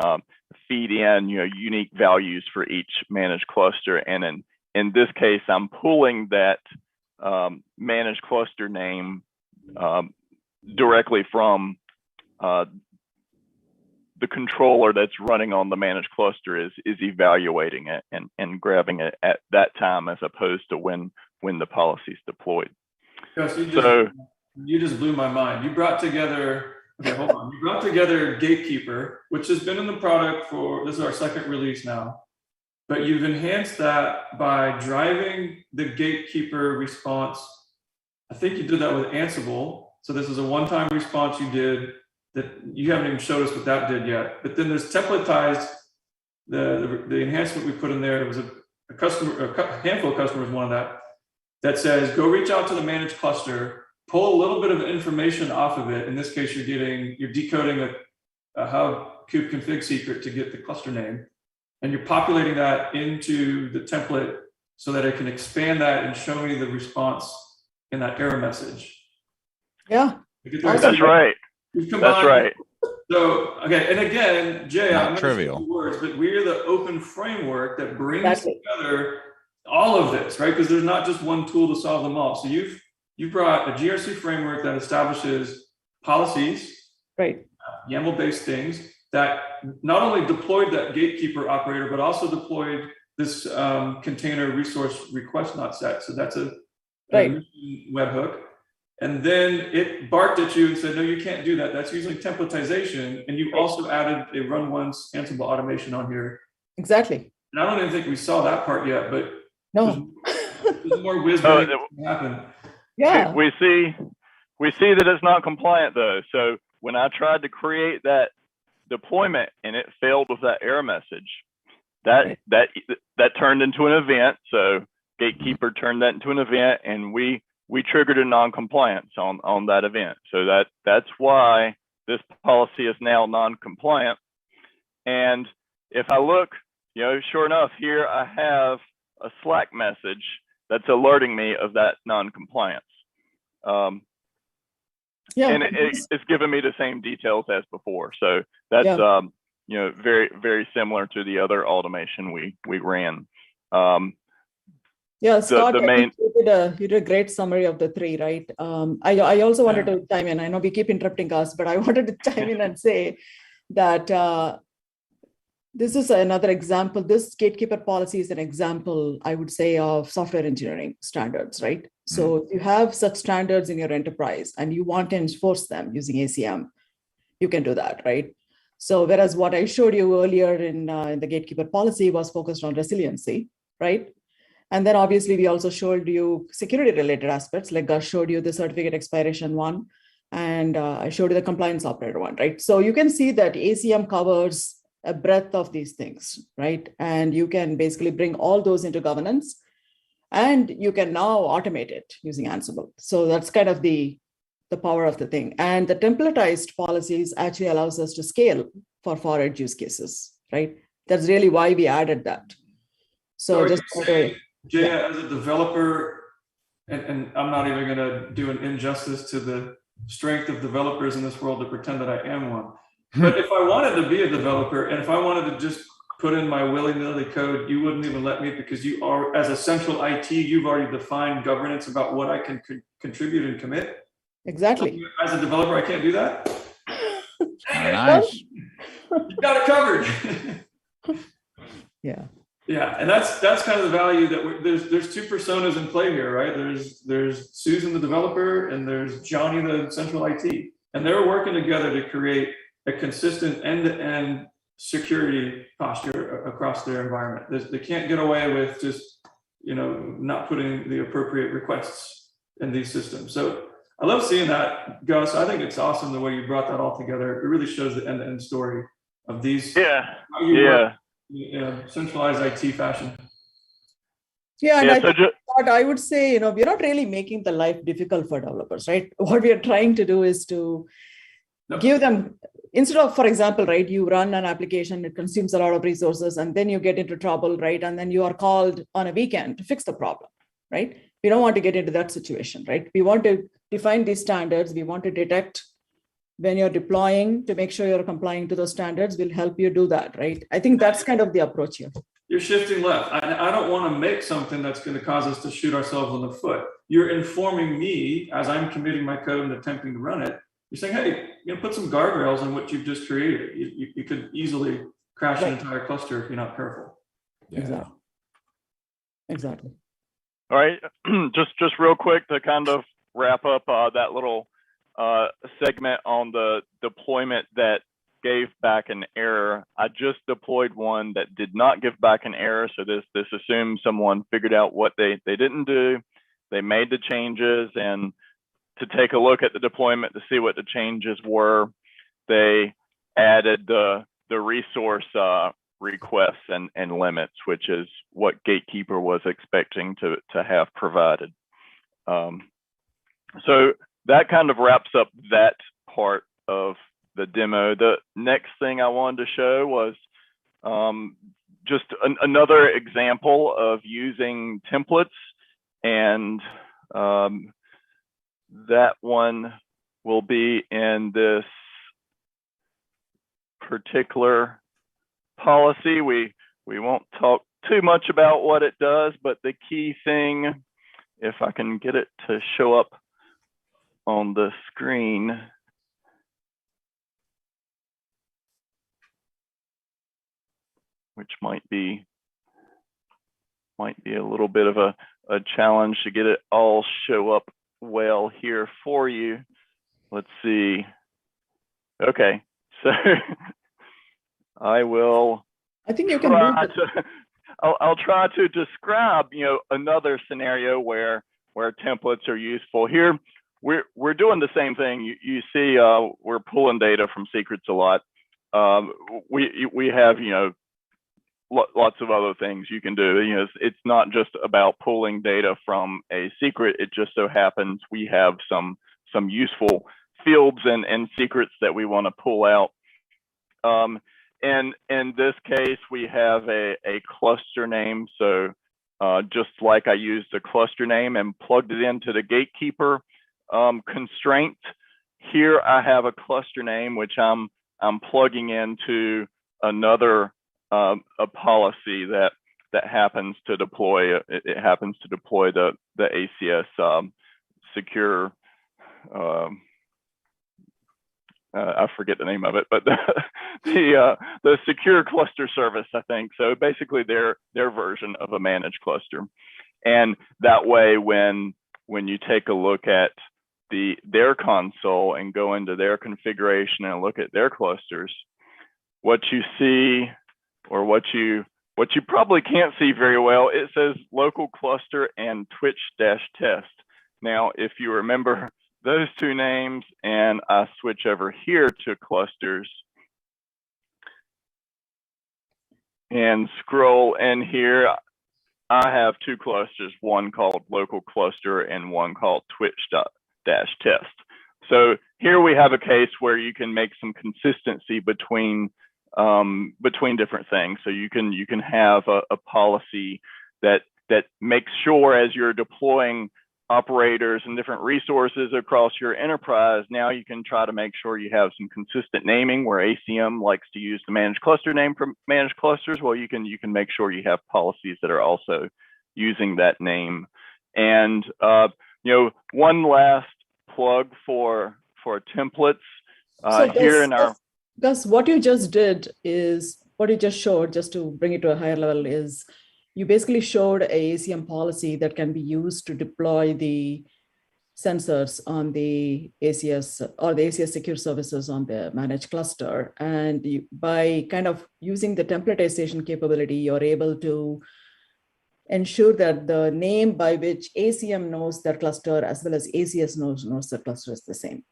feed in unique values for each managed cluster. And in this case, I'm pulling that managed cluster name directly from the controller that's running on the managed cluster is evaluating it and grabbing it at that time, as opposed to when the policy is deployed. Gus, you just blew my mind. You brought together, okay, hold on. You brought together Gatekeeper, which has been in the product this is our second release now, but you've enhanced that by driving the Gatekeeper response. I think you did that with Ansible. So this is a one-time response you did that you haven't even showed us what that did yet. But then there's Templatized, the enhancement we put in there. There was a handful of customers wanted that says, go reach out to the managed cluster, pull a little bit of information off of it. In this case, you're decoding a hub kube config secret to get the cluster name, and you're populating that into the template so that it can expand that and show me the response in that error message. Yeah, that's right. That's right. So, okay, and again, Jay, Not I'm not trivial words, but we're the open framework that brings together all of this, right? Because there's not just one tool to solve them all. So you brought a GRC framework that establishes policies, right? YAML-based things that not only deployed that gatekeeper operator, but also deployed this container resource request not set. So that's a webhook. And then it barked at you and said, no, you can't do that. That's using templatization. And you also added a run once Ansible automation on here. Exactly. And I don't even think we saw that part yet, but no, there's more wisdom happen. Yeah. We see that it's not compliant though. So when I tried to create that deployment and it failed with that error message, that turned into an event. So Gatekeeper turned that into an event, and we triggered a non-compliance on that event. So that's why this policy is now non-compliant. And if I look, sure enough, here I have a Slack message that's alerting me of that non-compliance. And it's giving me the same details as before. So that's very, very similar to the other automation we ran. Yeah, Scott, you did a great summary of the three, right? I also wanted to chime in. I know we keep interrupting us, but I wanted to chime in and say that this is another example. This Gatekeeper policy is an example, I would say, of software engineering standards, right? So if you have such standards in your enterprise and you want to enforce them using ACM, you can do that, right? So whereas what I showed you earlier in the Gatekeeper policy was focused on resiliency, right? And then obviously we also showed you security related aspects, like Gus showed you the certificate expiration one, and I showed you the compliance operator one, right? So you can see that ACM covers a breadth of these things, right? And you can basically bring all those into governance, and you can now automate it using Ansible. So that's kind of the power of the thing. And the templatized policies actually allows us to scale for forward use cases, right? That's really why we added that. So just Jay, as a developer, and I'm not even going to do an injustice to the strength of developers in this world to pretend that I am one. But if I wanted to be a developer, and if I wanted to just put in my willy-nilly code, you wouldn't even let me, because you are, as a central IT, you've already defined governance about what I can contribute and commit. Exactly. As a developer, I can't do that. Nice. You got it covered. Yeah. Yeah, and that's kind of the value that there's two personas in play here, right? There's Susan the developer, and there's Johnny the central IT, and they're working together to create a consistent end-to-end security posture across their environment. They can't get away with just not putting the appropriate requests in these systems. So I love seeing that, Gus. I think it's awesome the way you brought that all together. It really shows the end-to-end story of these. Yeah. Centralized IT fashion. Yeah, and I would say, we're not really making the life difficult for developers, right? What we are trying to do is to give them, instead of, for example, right, you run an application, it consumes a lot of resources, and then you get into trouble, right? And then you are called on a weekend to fix the problem, right? We don't want to get into that situation, right? We want to define these standards. We want to detect when you're deploying to make sure you're complying to those standards. Will help you do that, right? I think that's kind of the approach here. You're shifting left. I don't want to make something that's going to cause us to shoot ourselves in the foot. You're informing me as I'm committing my code and attempting to run it. You're saying, hey, put some guardrails on what you've just created. You could easily crash an entire cluster if you're not careful. Yeah. Exactly. All right, just real quick to kind of wrap up that little segment on the deployment that gave back an error. I just deployed one that did not give back an error. So this assumes someone figured out what they didn't do. They made the changes, and to take a look at the deployment to see what the changes were, they added the resource requests and limits, which is what Gatekeeper was expecting to have provided. So that kind of wraps up that part of the demo. The next thing I wanted to show was just another example of using templates, and that one will be in this particular policy. We won't talk too much about what it does, but the key thing, if I can get it to show up on the screen, which might be a little bit of a challenge to get it all show up well here for you. Let's see. Okay, so I think you can I'll try to describe another scenario where templates are useful. Here we're doing the same thing. You see we're pulling data from secrets a lot. We have lots of other things you can do. It's not just about pulling data from a secret. It just so happens we have some useful fields and secrets that we want to pull out. And in this case, we have a cluster name. So just like I used a cluster name and plugged it into the Gatekeeper constraint, here I have a cluster name which I'm plugging into another a policy that happens to deploy. It happens to deploy the ACS secure. I forget the name of it, but the secure cluster service, I think. So basically, their version of a managed cluster, and that way, when you take a look at their console and go into their configuration and look at their clusters, what you see, or what you probably can't see very well, it says local cluster and Twitch-test. Now, if you remember those two names, and I switch over here to clusters and scroll in here, I have two clusters, one called local cluster and one called Twitch-test. So here we have a case where you can make some consistency between different things. So you can have a policy that makes sure as you're deploying operators and different resources across your enterprise, now you can try to make sure you have some consistent naming. Where ACM likes to use the managed cluster name for managed clusters, well, you can make sure you have policies that are also using that name. And one last plug for templates here in our. Gus, what you just did is what you just showed, just to bring it to a higher level, is you basically showed a ACM policy that can be used to deploy the sensors on the ACS or the ACS secure services on the managed cluster. And by kind of using the templatization capability, you're able to ensure that the name by which ACM knows that cluster as well as ACS knows the cluster is the same.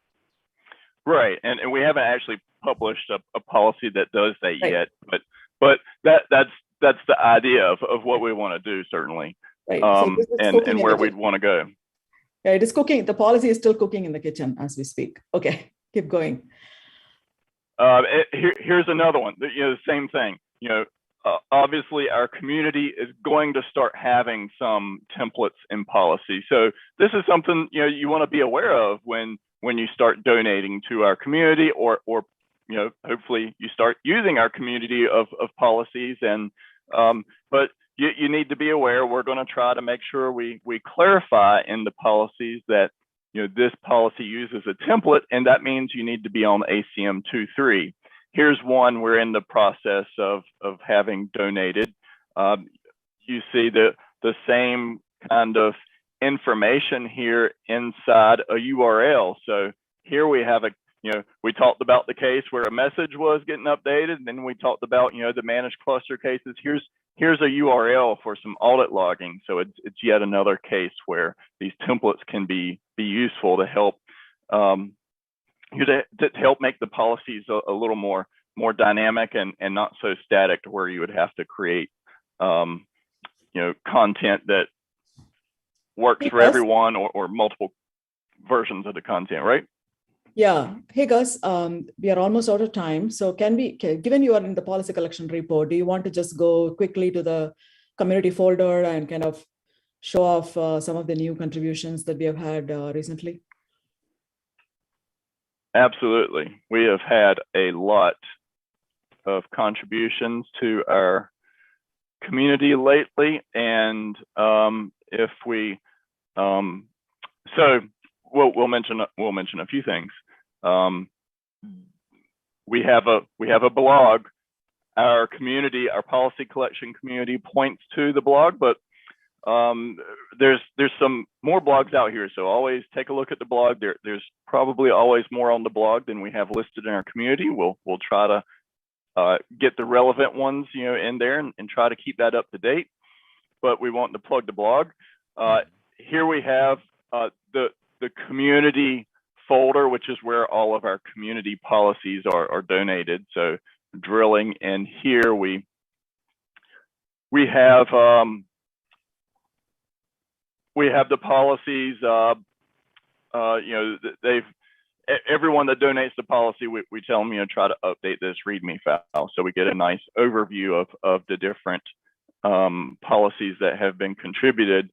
Right, and we haven't actually published a policy that does that yet, but that's the idea of what we want to do, certainly, right. And where we'd want to go. Yeah, it is cooking. The policy is still cooking in the kitchen as we speak. Okay, keep going. Here's another one. The same thing. Obviously, our community is going to start having some templates in policy. So this is something you want to be aware of when you start donating to our community, or hopefully you start using our community of policies. And but you need to be aware. We're going to try to make sure we clarify in the policies that this policy uses a template, and that means you need to be on ACM 2.3. Here's one we're in the process of having donated. You see the same kind of information here inside a URL. So here we have we talked about the case where a message was getting updated, and then we talked about the managed cluster cases. Here's a URL for some audit logging. So it's yet another case where these templates can be useful to help to help make the policies a little more dynamic and not so static, to where you would have to create content that works for everyone, or multiple versions of the content, right? Yeah. Hey, Gus, we are almost out of time. So given you are in the policy collection repo, do you want to just go quickly to the community folder and kind of show off some of the new contributions that we have had recently? Absolutely. We have had a lot of contributions to our community lately. And if we, so we'll mention a few things. We have a blog. Our community, our policy collection community, points to the blog, but there's some more blogs out here. So always take a look at the blog. There's probably always more on the blog than we have listed in our community. We'll try to get the relevant ones in there and try to keep that up to date. But we want to plug the blog. Here we have the community folder, which is where all of our community policies are donated. So drilling in here, we have the policies. Everyone that donates the policy, we tell them try to update this README file, so we get a nice overview of the different policies that have been contributed.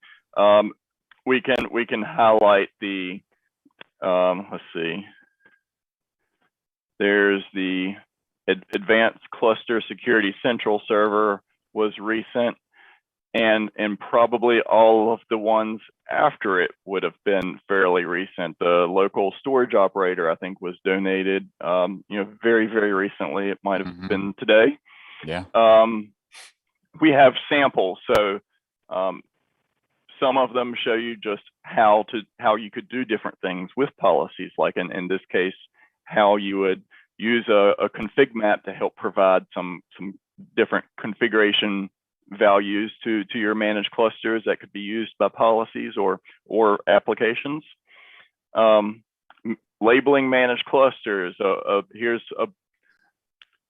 We can highlight the let's see. There's the Advanced Cluster Security Central server was recent, and probably all of the ones after it would have been fairly recent. The local storage operator, I think, was donated very, very recently. It might have been today. Yeah. We have samples, so some of them show you just how you could do different things with policies, like in this case, how you would use a config map to help provide some different configuration values to your managed clusters that could be used by policies or applications. Labeling managed clusters. Here's a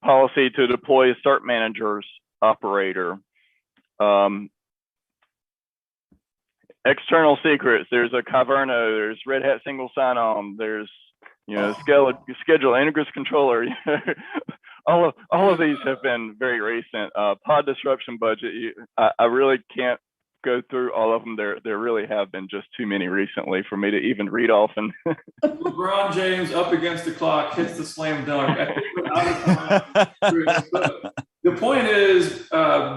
policy to deploy a start manager's operator. External secrets. There's a Caverno. There's Red Hat single sign-on. There's schedule ingress controller. all of these have been very recent. Pod disruption budget. I really can't go through all of them. There really have been just too many recently for me to even read off. And LeBron James up against the clock hits the slam dunk. I think we're out of time, Chris, but the point is,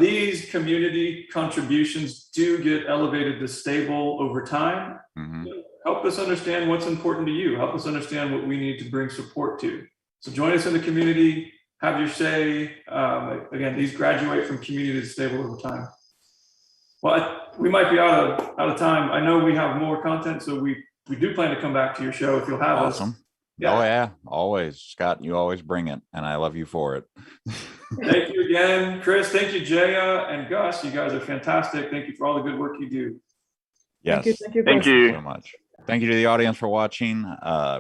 these community contributions do get elevated to stable over time. Mhm. Help us understand what's important to you. Help us understand what we need to bring support to. So join us in the community, have your say. Again, these graduate from community to stable over time. Well, we might be out of time. I know we have more content, so we do plan to come back to your show if you'll have us. Awesome. Oh yeah, always, Scott. You always bring it, and I love you for it. Thank you again, Chris. Thank you, Jaya and Gus. You guys are fantastic. Thank you for all the good work you do. Yes. Thank you. thank Chris. you. So much. Thank you to the audience for watching.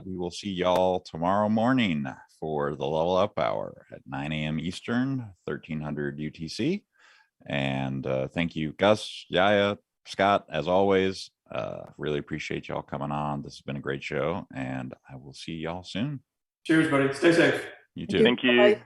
We will see y'all tomorrow morning for the Level Up Hour at 9 a.m. Eastern, 1300 UTC. And thank you, Gus, Yaya, Scott, as always. Really appreciate y'all coming on. This has been a great show, and I will see y'all soon. Cheers, buddy. Stay safe. You too. Thank you. Bye-bye.